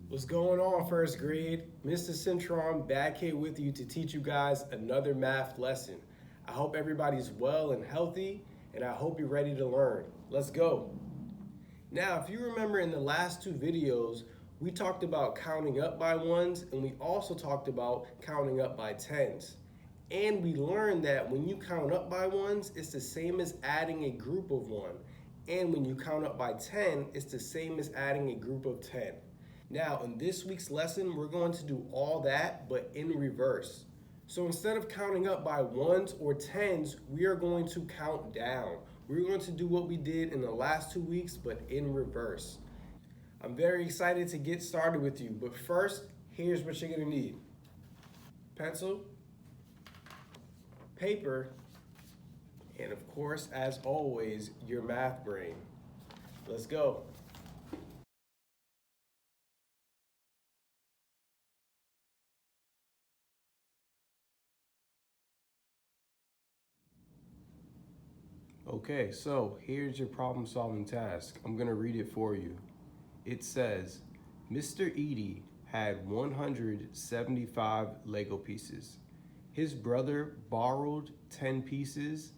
What's going on, first grade? Mr. Centron back here with you to teach you guys another math lesson. I hope everybody's well and healthy, and I hope you're ready to learn. Let's go. Now, if you remember in the last two videos, we talked about counting up by ones, and we also talked about counting up by tens. And we learned that when you count up by ones, it's the same as adding a group of one. And when you count up by 10, it's the same as adding a group of 10. Now, in this week's lesson, we're going to do all that, but in reverse. So instead of counting up by ones or tens, we are going to count down. We're going to do what we did in the last 2 weeks, but in reverse. I'm very excited to get started with you, but first, here's what you're gonna need. Pencil, paper, and of course, as always, your math brain. Let's go. Okay, so here's your problem solving task. I'm gonna read it for you. It says, Mr. Edie had 175 Lego pieces. His brother borrowed 10 pieces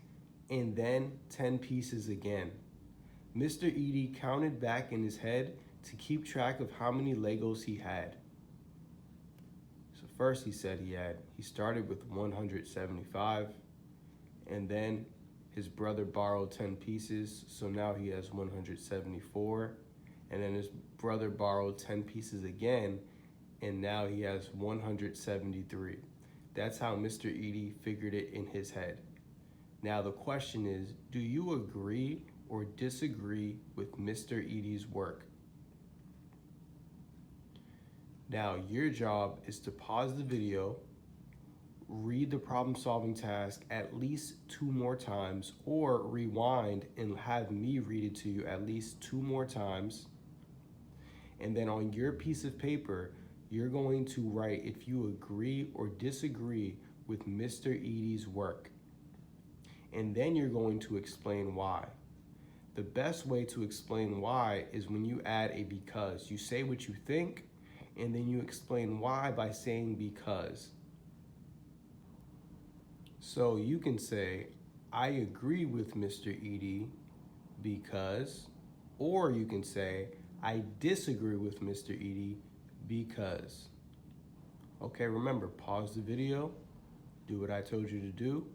and then 10 pieces again. Mr. Edie counted back in his head to keep track of how many Legos he had. So first he said he started with 175, and then his brother borrowed 10 pieces, so now he has 174. And then his brother borrowed 10 pieces again, and now he has 173. That's how Mr. Edie figured it in his head. Now the question is, do you agree or disagree with Mr. Edie's work? Now your job is to pause the video, read the problem solving task at least 2 more times, or rewind and have me read it to you at least 2 more times. And then on your piece of paper, you're going to write if you agree or disagree with Mr. Edie's work. And then you're going to explain why. The best way to explain why is when you add a because. You say what you think, and then you explain why by saying because. So you can say, I agree with Mr. Edie because, or you can say, I disagree with Mr. Edie because. Okay, remember, pause the video, do what I told you to do,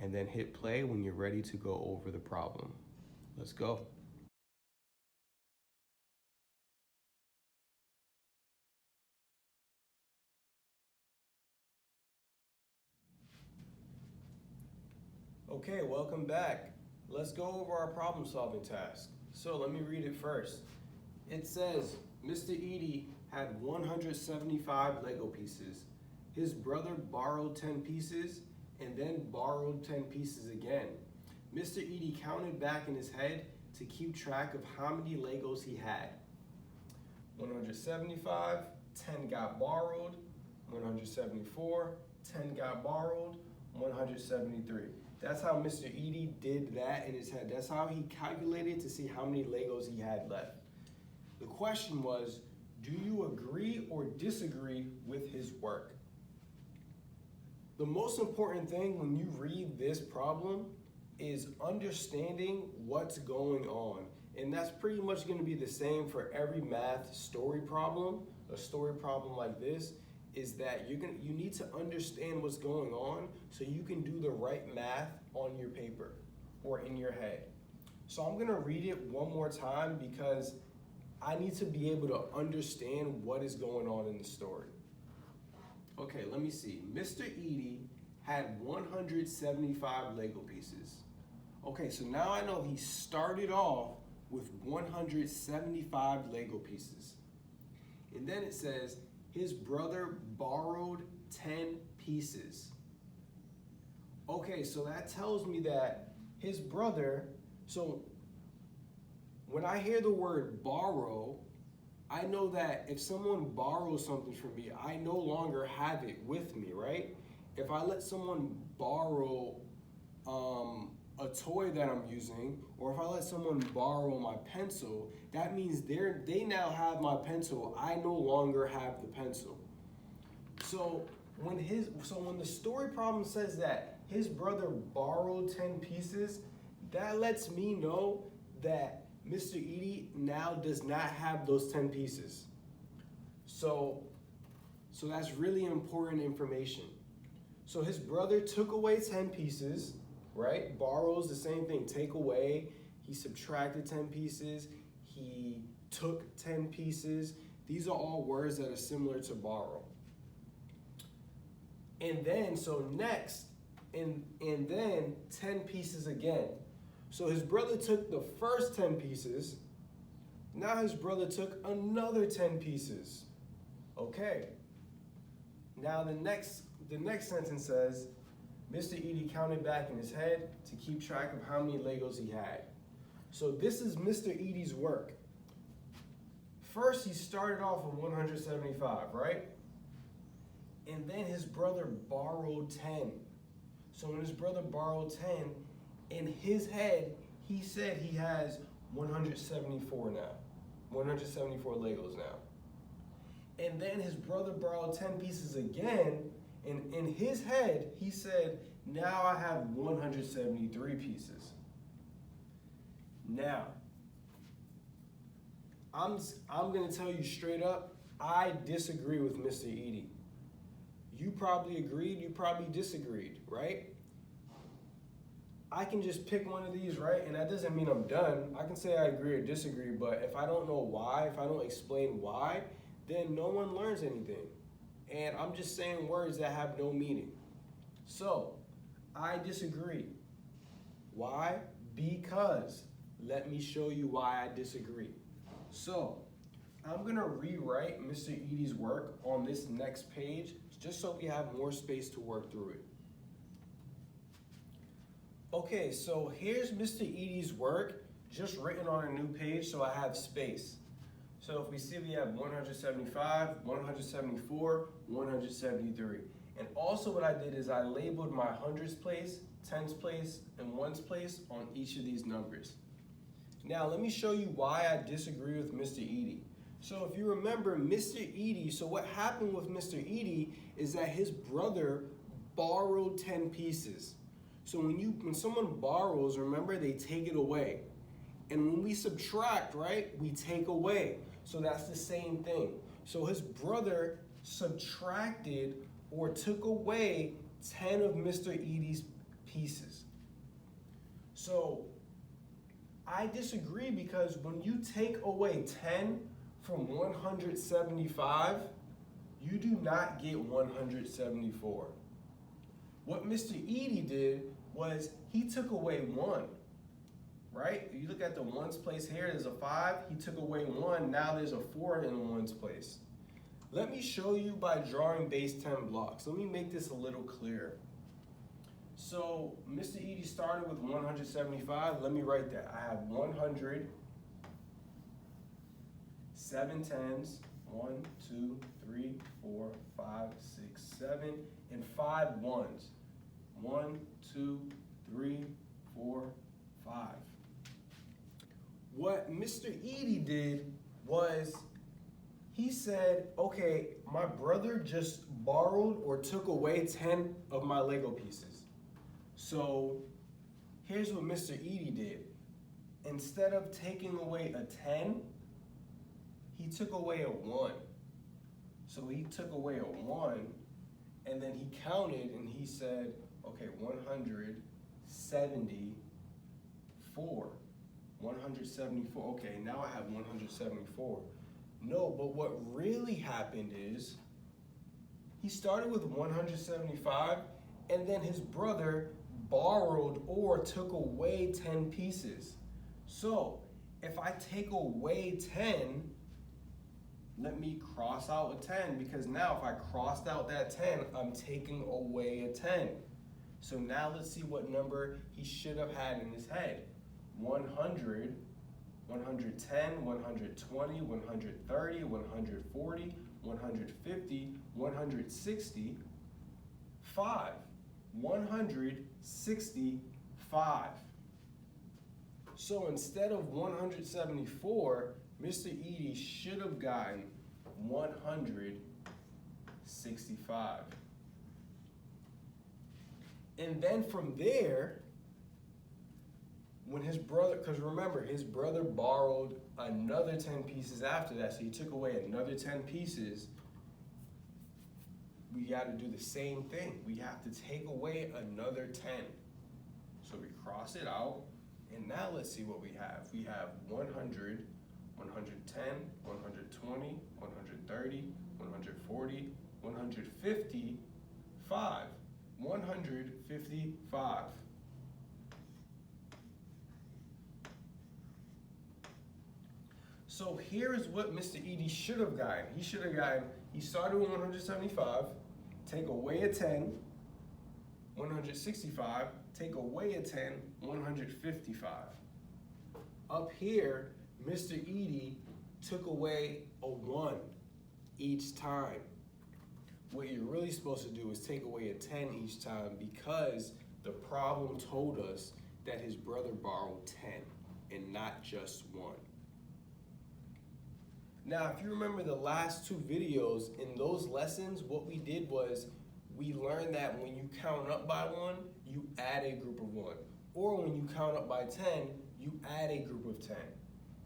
and then hit play when you're ready to go over the problem. Let's go. Okay, welcome back. Let's go over our problem solving task. So let me read it first. It says, Mr. Edie had 175 Lego pieces. His brother borrowed 10 pieces and then borrowed 10 pieces again. Mr. Edie counted back in his head to keep track of how many Legos he had. 175, 10 got borrowed, 174, 10 got borrowed, 173. That's how Mr. Edie did that in his head. That's how he calculated to see how many Legos he had left. The question was, do you agree or disagree with his work? The most important thing when you read this problem is understanding what's going on. And that's pretty much going to be the same for every math story problem. A story problem like this is that you need to understand what's going on so you can do the right math on your paper or in your head. So I'm going to read it one more time because I need to be able to understand what is going on in the story. Okay, let me see. Mr. Edie had 175 Lego pieces. Okay, so now I know he started off with 175 Lego pieces. And then it says his brother borrowed 10 pieces. Okay, so that tells me that his brother, so when I hear the word borrow, I know that if someone borrows something from me, I no longer have it with me, right? If I let someone borrow a toy that I'm using, or if I let someone borrow my pencil, that means they now have my pencil. I no longer have the pencil. So when the story problem says that his brother borrowed 10 pieces, that lets me know that Mr. Edie now does not have those 10 pieces. So that's really important information. So his brother took away 10 pieces, right? Borrows the same thing, take away. He subtracted 10 pieces. He took 10 pieces. These are all words that are similar to borrow. And then, so next, and then 10 pieces again. So his brother took the first 10 pieces. Now his brother took another 10 pieces. Okay. Now the next sentence says, Mr. Edie counted back in his head to keep track of how many Legos he had. So this is Mr. Edie's work. First, he started off with 175, right? And then his brother borrowed 10. So when his brother borrowed 10, in his head, he said he has 174 now. 174 Legos now. And then his brother borrowed 10 pieces again, and in his head, he said, now I have 173 pieces. Now, I'm gonna tell you straight up, I disagree with Mr. Edie. You probably agreed, you probably disagreed, right? I can just pick one of these, right? And that doesn't mean I'm done. I can say I agree or disagree, but if I don't know why, if I don't explain why, then no one learns anything. And I'm just saying words that have no meaning. So, I disagree. Why? Because. Let me show you why I disagree. So, I'm gonna rewrite Mr. Edie's work on this next page, just so we have more space to work through it. Okay, so here's Mr. Edie's work, just written on a new page, so I have space. So if we see, we have 175, 174, 173. And also what I did is I labeled my hundreds place, tens place, and ones place on each of these numbers. Now let me show you why I disagree with Mr. Edie. So if you remember Mr. Edie, so what happened with Mr. Edie is that his brother borrowed 10 pieces. So when someone borrows, remember, they take it away. And when we subtract, right, we take away. So that's the same thing. So his brother subtracted or took away 10 of Mr. Edie's pieces. So I disagree, because when you take away 10 from 175, you do not get 174. What Mr. Edie did was he took away 1, right? You look at the ones place here, there's a 5, he took away 1, now there's a 4 in the ones place. Let me show you by drawing base 10 blocks. Let me make this a little clearer. So Mr. Edie started with 175. Let me write that. I have 100, 7 tens, 1, 2, 3, 4, 5, 6, 7, and 5 ones. 1, 2, 3, 4, 5. What Mr. Edie did was he said, okay, my brother just borrowed or took away 10 of my Lego pieces. So here's what Mr. Edie did. Instead of taking away a 10, he took away a 1. So he took away a 1, and then he counted and he said, okay, 174. 174, okay, now I have 174. No, but what really happened is he started with 175, and then his brother borrowed or took away 10 pieces. So if I take away 10, let me cross out a 10, because now if I crossed out that 10, I'm taking away a 10. So now let's see what number he should have had in his head. 100, 110, 120, 130, 140, 150, 160, 5. 165. So instead of 174, Mr. Edie should have gotten 165. And then from there, when his brother, because remember, his brother borrowed another 10 pieces after that, so he took away another 10 pieces. We got to do the same thing. We have to take away another 10. So we cross it out, and now let's see what we have. We have 100, 110, 120, 130, 140, 155. 155. So here is what Mr. Edie should have gotten. He should have gotten, he started with 175, take away a 10, 165, take away a 10, 155. Up here, Mr. Edie took away a 1 each time. What you're really supposed to do is take away a 10 each time, because the problem told us that his brother borrowed 10 and not just 1. Now, if you remember the last 2 videos, in those lessons, what we did was we learned that when you count up by 1, you add a group of 1. Or when you count up by 10, you add a group of 10.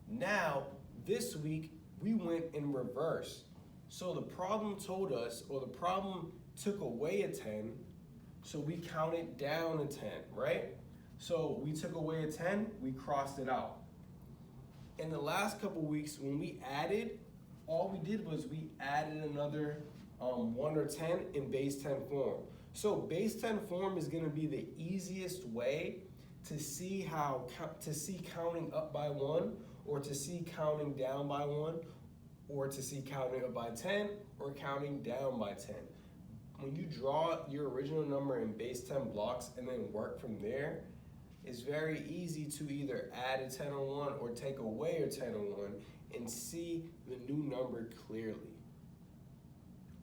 Now, this week, we went in reverse. So the problem told us, or the problem took away a 10, so we counted down a 10, right? So we took away a 10, we crossed it out. In the last couple weeks, when we added, all we did was we added another 1 or 10 in base 10 form. So base 10 form is gonna be the easiest way to see counting up by 1, or to see counting down by 1, or to see counting up by 10, or counting down by 10. When you draw your original number in base 10 blocks and then work from there, it's very easy to either add a 10 on 1 or take away a 10 on 1 and see the new number clearly.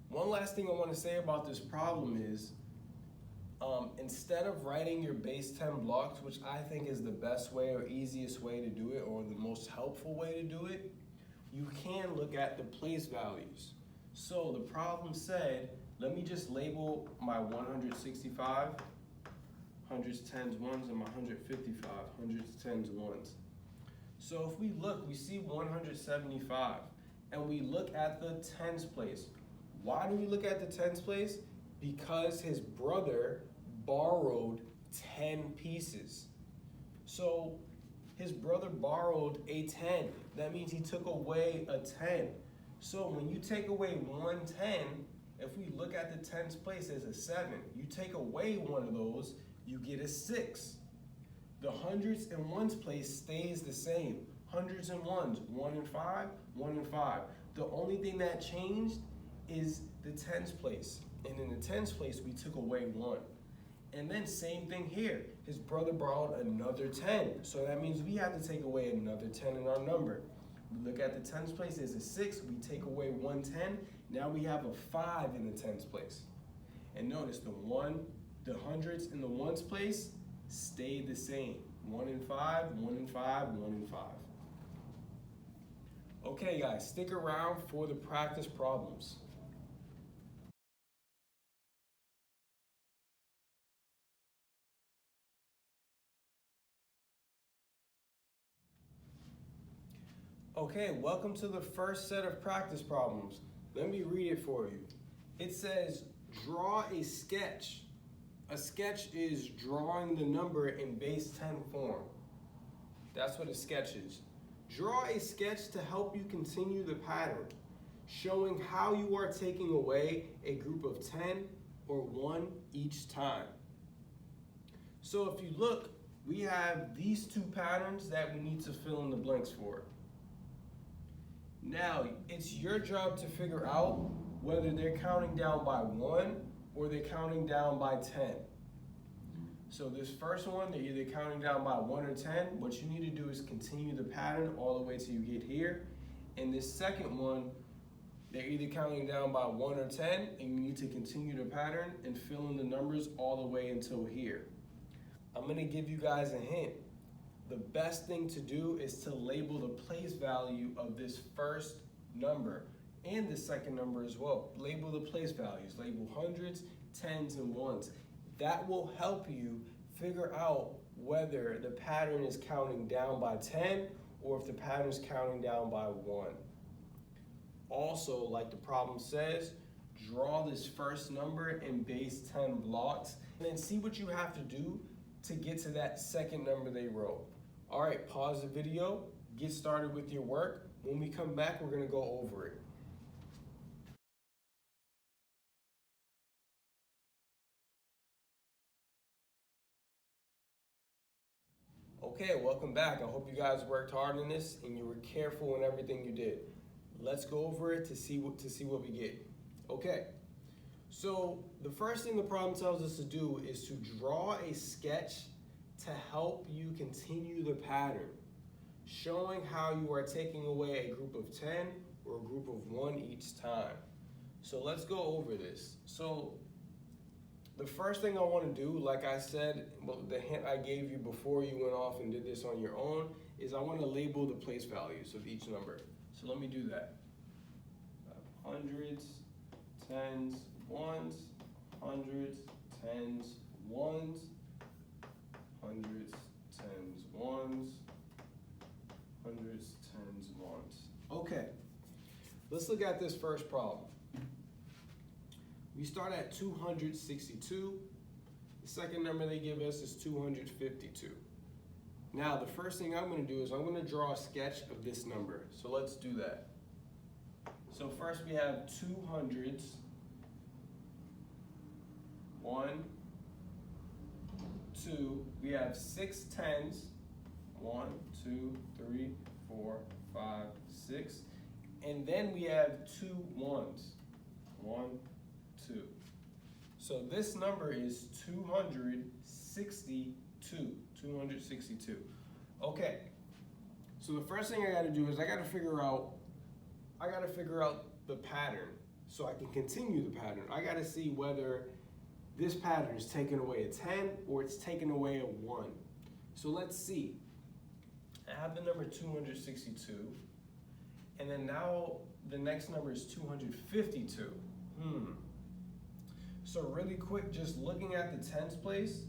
One last thing I want to say about this problem is, instead of writing your base 10 blocks, which I think is the best way or easiest way to do it, or the most helpful way to do it, you can look at the place values. So the problem said, let me just label my 165, hundreds, tens, ones, and my 155, hundreds, tens, ones. So if we look, we see 175, and we look at the tens place. Why do we look at the tens place? Because his brother borrowed 10 pieces. So his brother borrowed a 10. That means he took away a 10. So when you take away 110, if we look at the tens place as a 7, you take away one of those, you get a 6. The hundreds and ones place stays the same. Hundreds and ones, 1 and 5, 1 and 5. The only thing that changed is the tens place. And in the tens place, we took away 1. And then same thing here. His brother borrowed another 10. So that means we have to take away another 10 in our number. We look at the tens place as a 6, we take away 110. Now we have a 5 in the tens place. And notice the hundreds in the ones place stayed the same. 1 and 5, 1 and 5, 1 and 5. Okay guys, stick around for the practice problems. Okay, welcome to the first set of practice problems. Let me read it for you. It says, draw a sketch. A sketch is drawing the number in base 10 form. That's what a sketch is. Draw a sketch to help you continue the pattern, showing how you are taking away a group of 10 or 1 each time. So if you look, we have these 2 patterns that we need to fill in the blanks for. Now, it's your job to figure out whether they're counting down by 1 or they're counting down by 10. So this first one, they're either counting down by 1 or 10. What you need to do is continue the pattern all the way till you get here. And this second one, they're either counting down by 1 or 10, and you need to continue the pattern and fill in the numbers all the way until here. I'm gonna give you guys a hint. the best thing to do is to label the place value of this first number and the second number as well. Label the place values, label hundreds, tens, and ones. That will help you figure out whether the pattern is counting down by 10 or if the pattern is counting down by 1. Also, like the problem says, draw this first number in base 10 blocks and then see what you have to do to get to that second number they wrote. All right, pause the video, get started with your work. When we come back, we're gonna go over it. Okay, welcome back. I hope you guys worked hard on this and you were careful in everything you did. Let's go over it to see what we get. Okay, so the first thing the problem tells us to do is to draw a sketch to help you continue the pattern, showing how you are taking away a group of 10 or a group of 1 each time. So let's go over this. So the first thing I want to do, like I said, well, the hint I gave you before you went off and did this on your own, is I want to label the place values of each number. So let me do that. Hundreds, tens, ones, hundreds, tens, ones, hundreds, tens, ones, hundreds, tens, ones. Okay, let's look at this first problem. We start at 262. The second number they give us is 252. Now, the first thing I'm going to do is I'm going to draw a sketch of this number. So let's do that. So first we have 2 hundreds, 1, 2. We have 6 tens, 1, 2, 3, 4, 5, 6. And then we have 2 ones, 1, 2. So this number is 262. 262. Okay. So the first thing I got to do is I got to figure out the pattern so I can continue the pattern. I got to see whether this pattern is taking away a 10 or it's taking away a 1. So let's see. I have the number 262, and then now the next number is 252. So really quick, just looking at the tens place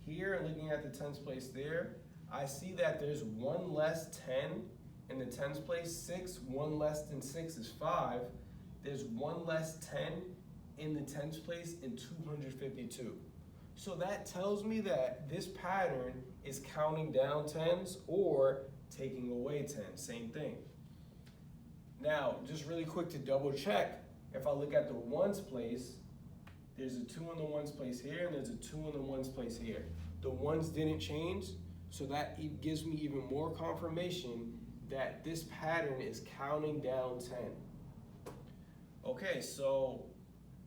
here and looking at the tens place there, I see that there's 1 less 10 in the tens place, 6, 1 less than 6 is 5. There's 1 less 10 in the tens place in 252. So that tells me that this pattern is counting down tens or taking away 10, same thing. Now, just really quick to double check, if I look at the ones place, there's a 2 in the ones place here and there's a 2 in the ones place here. The ones didn't change, so that gives me even more confirmation that this pattern is counting down 10. Okay, so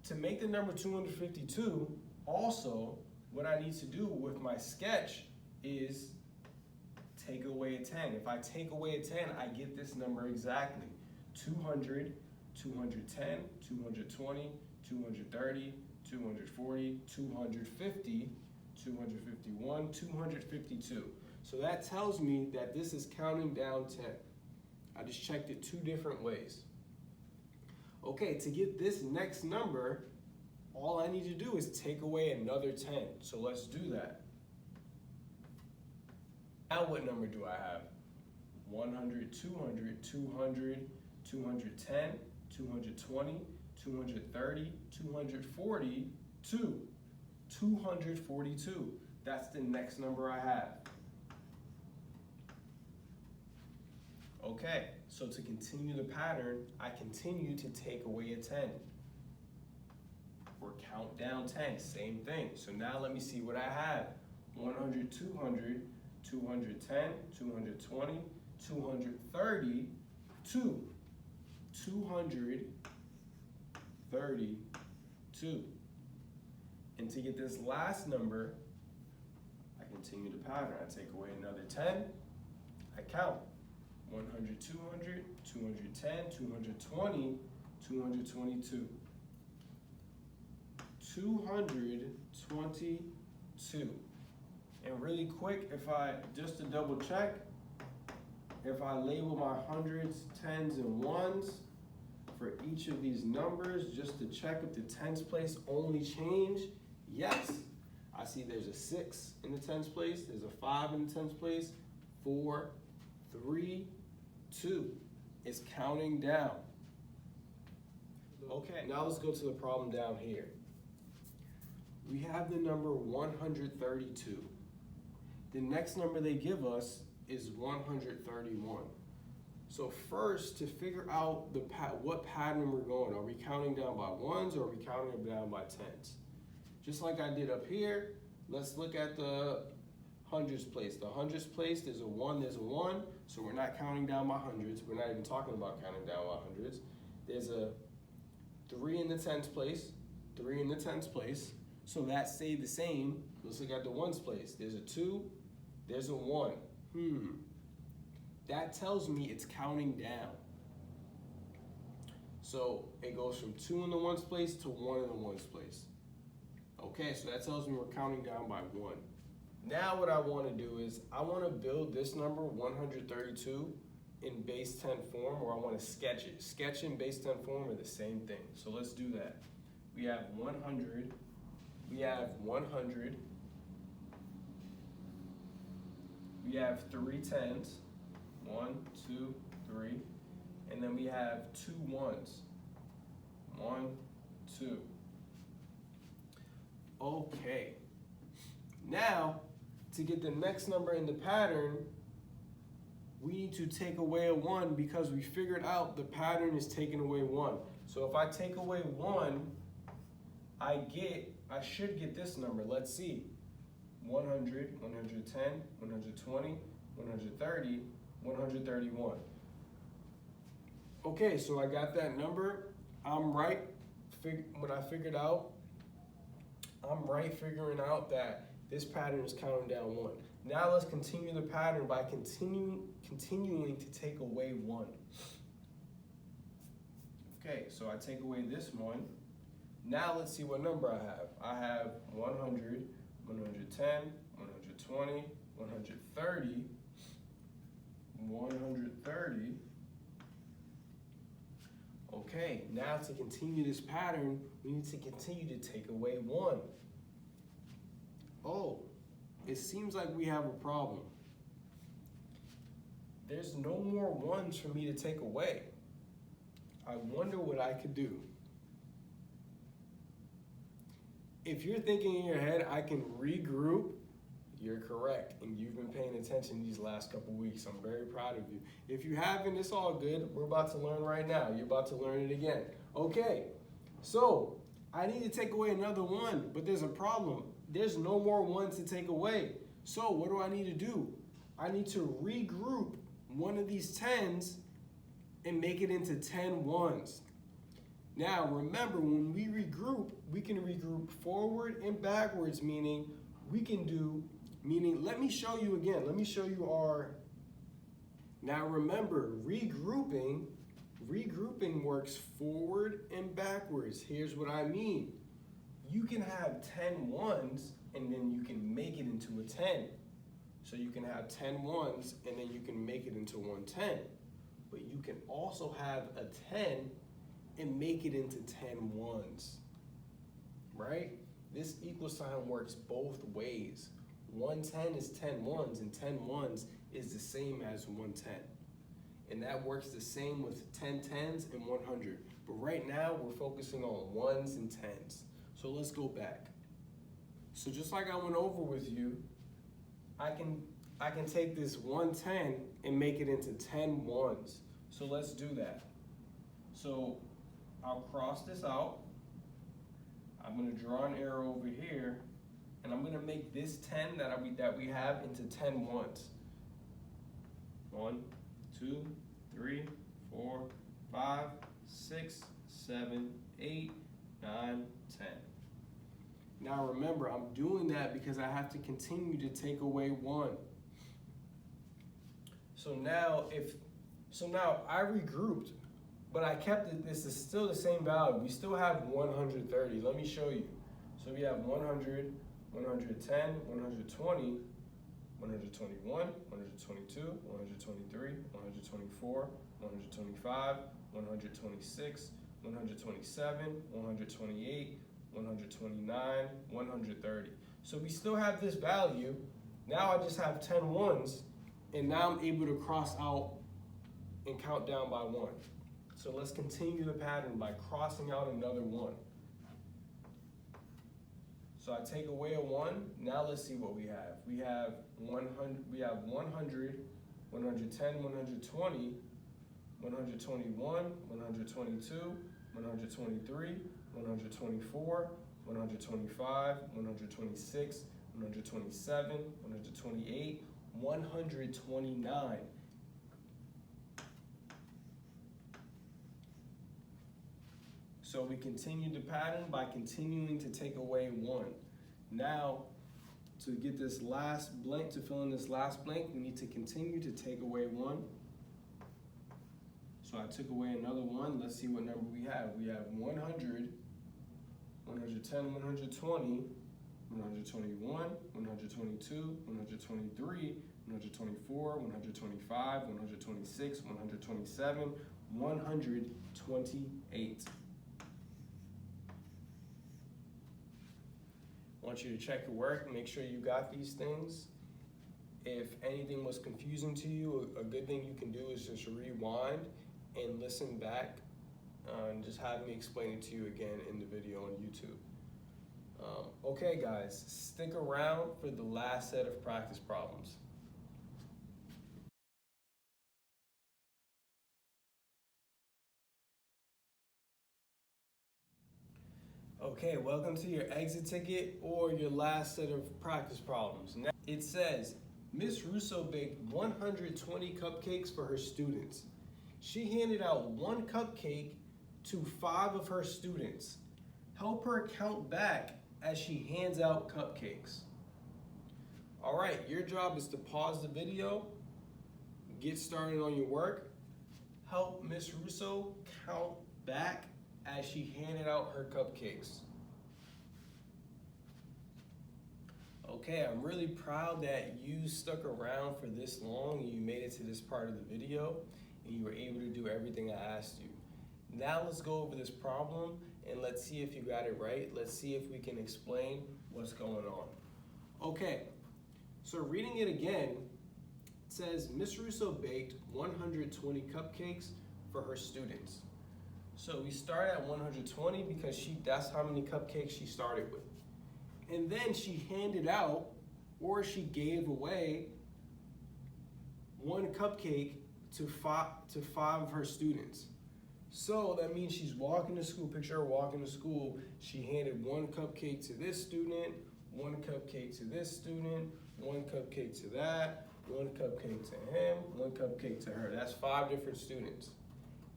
to make the number 252, also, what I need to do with my sketch is take away a 10. If I take away a 10, I get this number exactly. 200, 210, 220, 230, 240, 250, 251, 252. So that tells me that this is counting down 10. I just checked it 2 different ways. Okay, to get this next number, all I need to do is take away another 10. So let's do that. Now what number do I have? 100, 200, 200, 210, 220, 230, 240, 242. That's the next number I have. Okay, so to continue the pattern, I continue to take away a 10. Or count down 10, same thing. So now let me see what I have. 100, 200, 210, 220, 230, 232. And to get this last number, I continue the pattern. I take away another 10, I count. 100, 200, 210, 220, 222. 222. And really quick, just to double check, if I label my hundreds, tens, and ones for each of these numbers, just to check if the tens place only change, yes. I see there's a 6 in the tens place, there's a 5 in the tens place, 4, 3, 2. It's counting down. Okay, now let's go to the problem down here. We have the number 132. The next number they give us is 131. So first, to figure out what pattern we're going, are we counting down by ones or are we counting down by tens? Just like I did up here, let's look at the hundreds place. The hundreds place, there's a 1, so we're not counting down by hundreds. We're not even talking about counting down by hundreds. There's a 3 in the tens place, 3 in the tens place, so that stayed the same. Let's look at the ones place. There's a 2, there's a 1. That tells me it's counting down. So it goes from 2 in the ones place to 1 in the ones place. Okay, so that tells me we're counting down by 1. Now what I want to do is I want to build this number 132 in base 10 form, or I want to sketch it. Sketch and base 10 form are the same thing. So let's do that. We have 100. We have 100. We have 3 tens. 1, 2, 3. And then we have 2 ones. 1, 2. Okay. Now, to get the next number in the pattern, we need to take away a 1 because we figured out the pattern is taking away 1. So if I take away 1, I should get this number. Let's see. 100, 110, 120, 130, 131. Okay, so I got that number. I'm right. What I figured out, I'm right figuring out that this pattern is counting down 1. Now let's continue the pattern by continuing to take away 1. Okay, so I take away this 1. Now let's see what number I have. I have 100, 110, 120, 130, 130. Okay, now to continue this pattern, we need to continue to take away 1. Oh, it seems like we have a problem. There's no more 1s for me to take away. I wonder what I could do. If you're thinking in your head, I can regroup, you're correct, and you've been paying attention these last couple weeks. I'm very proud of you. If you haven't, it's all good. We're about to learn right now. You're about to learn it again. Okay, so I need to take away another 1, but there's a problem. There's no more 1s to take away. So what do I need to do? I need to regroup one of these 10s and make it into 10 1s. Now, remember, when we regroup, we can regroup forward and backwards, meaning let me show you again. Let me show you our, now remember, regrouping works forward and backwards. Here's what I mean. You can have 10 1s and then you can make it into a 10. So you can have 10 1s and then you can make it into 110. But you can also have a 10 and make it into 10 1s, right? This equal sign works both ways. 110 is 10 1s and 10 1s is the same as 110. And that works the same with 10 10s and 100. But right now we're focusing on 1s and 10s. So let's go back. So just like I went over with you, I can take this 110 and make it into 10 1s. So let's do that. So I'll cross this out. I'm going to draw an arrow over here, and I'm going to make this 10 that we have into 10 1s. 1, 2, 3, 4, 5, 6, 7, 8, 9, 10. Now remember, I'm doing that because I have to continue to take away 1. So now I regrouped, but I kept it, this is still the same value. We still have 130. Let me show you. So we have 100, 110, 120, 121, 122, 123, 124, 125, 126, 127, 128, 129, 130. So we still have this value. Now I just have 10 ones, and now I'm able to cross out and count down by 1. So let's continue the pattern by crossing out another 1. So I take away a 1. Now let's see what we have. We have 100, 110, 120, 121, 122, 123, 124, 125, 126, 127, 128, 129. So we continue the pattern by continuing to take away 1. Now, to get this last blank, to fill in this last blank, we need to continue to take away 1. So I took away another 1. Let's see what number we have. We have 100, 110, 120, 121, 122, 123, 124, 125, 126, 127, 128. I want you to check your work, make sure you got these things. If anything was confusing to you, a good thing you can do is just rewind and listen back and just have me explain it to you again in the video on YouTube. Okay guys, stick around for the last set of practice problems. Okay, welcome to your exit ticket or your last set of practice problems. Now, it says, Miss Russo baked 120 cupcakes for her students. She handed out 1 cupcake to 5 of her students. Help her count back as she hands out cupcakes. All right, your job is to pause the video, get started on your work, help Miss Russo count back as she handed out her cupcakes. Okay, I'm really proud that you stuck around for this long and you made it to this part of the video and you were able to do everything I asked you. Now let's go over this problem and let's see if you got it right. Let's see if we can explain what's going on. Okay, so reading it again, it says Miss Russo baked 120 cupcakes for her students. So we start at 120 because that's how many cupcakes she started with. And then she handed out, or she gave away, 1 cupcake to five of her students. So that means she's walking to school, picture her walking to school, she handed 1 cupcake to this student, 1 cupcake to this student, 1 cupcake to that, 1 cupcake to him, 1 cupcake to her. That's 5 different students.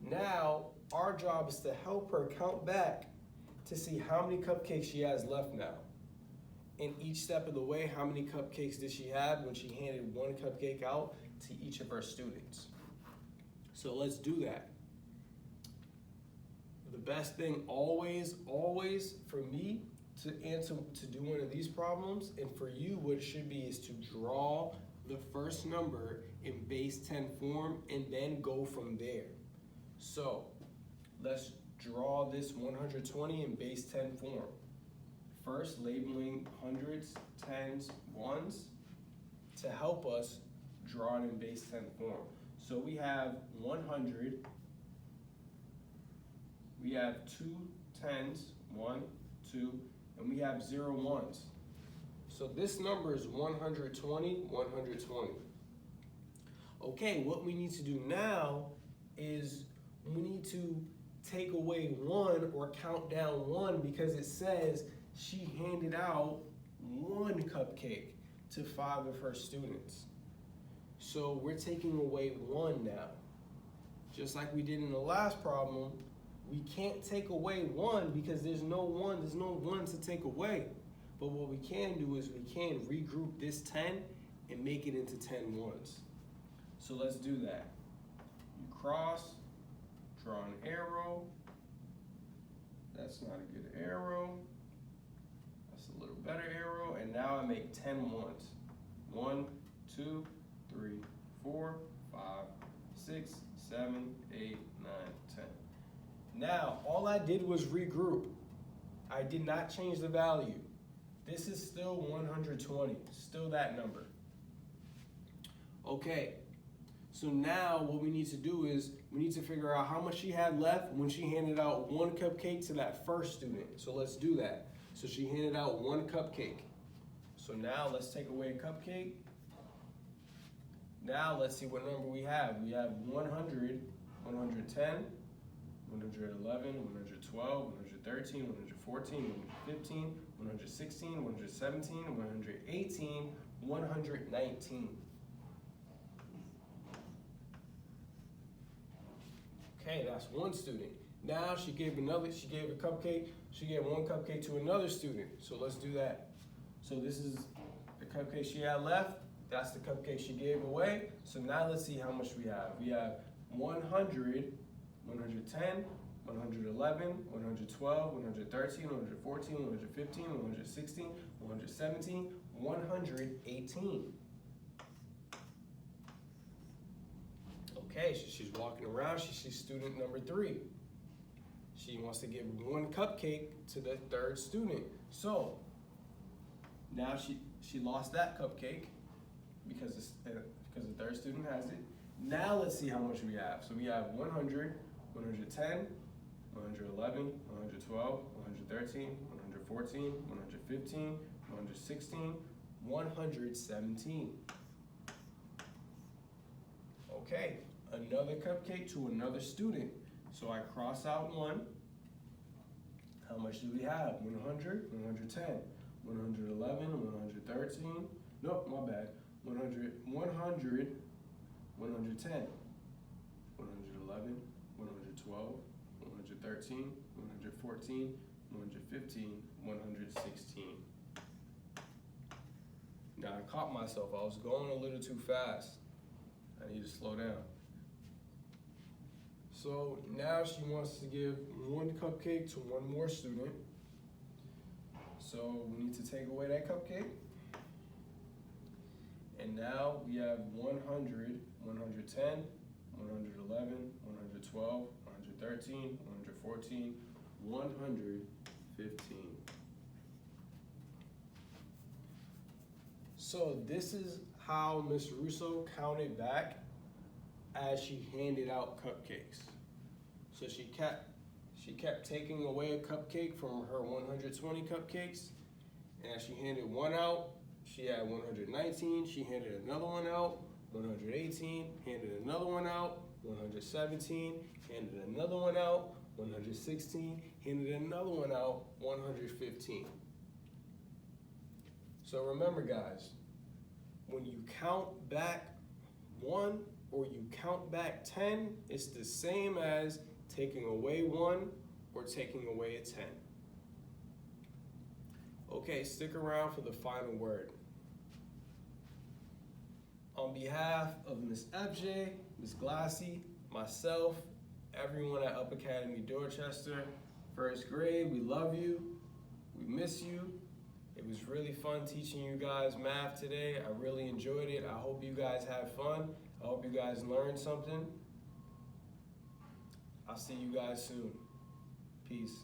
Now, our job is to help her count back to see how many cupcakes she has left now. In each step of the way, how many cupcakes did she have when she handed 1 cupcake out to each of her students? So let's do that. The best thing always for me to do one of these problems, and for you, what it should be is to draw the first number in base 10 form and then go from there. So let's draw this 120 in base 10 form. First, labeling hundreds, tens, ones to help us draw it in base 10 form. So we have 100, we have 2 tens, 1, 2, and we have 0 ones. So this number is 120, 120. Okay, what we need to do now is we need to take away 1 or count down 1 because it says she handed out 1 cupcake to 5 of her students. So we're taking away 1 now. Just like we did in the last problem, we can't take away 1 because there's no 1 to take away. But what we can do is we can regroup this 10 and make it into 10 ones. So let's do that. You cross, draw an arrow. That's not a good arrow. That's a little better arrow. And now I make 10 ones. 1, 2, 3, 4, 5, 6, 7, 8, 9, 10. Now, all I did was regroup. I did not change the value. This is still 120, still that number. Okay, so now what we need to do is we need to figure out how much she had left when she handed out one cupcake to that first student. So let's do that. So she handed out one cupcake. So now let's take away a cupcake. Now let's see what number we have. We have 100, 110, 111, 112, 113, 114, 115, 116, 117, 118, 119. Okay, that's one student. Now she gave a cupcake. She gave one cupcake to another student. So let's do that. So this is the cupcake she had left. That's the cupcake she gave away. So now let's see how much we have. We have 100, 110, 111, 112, 113, 114, 115, 116, 117, 118. Okay, so she's walking around. She sees student number 3. She wants to give one cupcake to the third student. So now she lost that cupcake because the third student has it. Now let's see how much we have. So we have 100, 110, 111, 112, 113, 114, 115, 116, 117. Okay, another cupcake to another student. So I cross out one. How much do we have? 100, 110, 111, 113. Nope, my bad. 100, 100, 110, 111, 112, 113, 114, 115, 116. Now I caught myself. I was going a little too fast. I need to slow down. So now she wants to give one cupcake to one more student. So we need to take away that cupcake. And now we have 100, 110, 111, 112, 113, 114, 115. So this is how Ms. Russo counted back as she handed out cupcakes. So she kept taking away a cupcake from her 120 cupcakes, and as she handed one out, she had 119, she handed another one out, 118, handed another one out, 117, handed another one out, 116, handed another one out, 115. So remember guys, when you count back 1 or you count back 10, it's the same as taking away 1 or taking away a 10. Okay, stick around for the final word. On behalf of Ms. FJ, Ms. Glassy, myself, everyone at Up Academy Dorchester, first grade, we love you, we miss you. It was really fun teaching you guys math today. I really enjoyed it. I hope you guys had fun. I hope you guys learned something. I'll see you guys soon. Peace.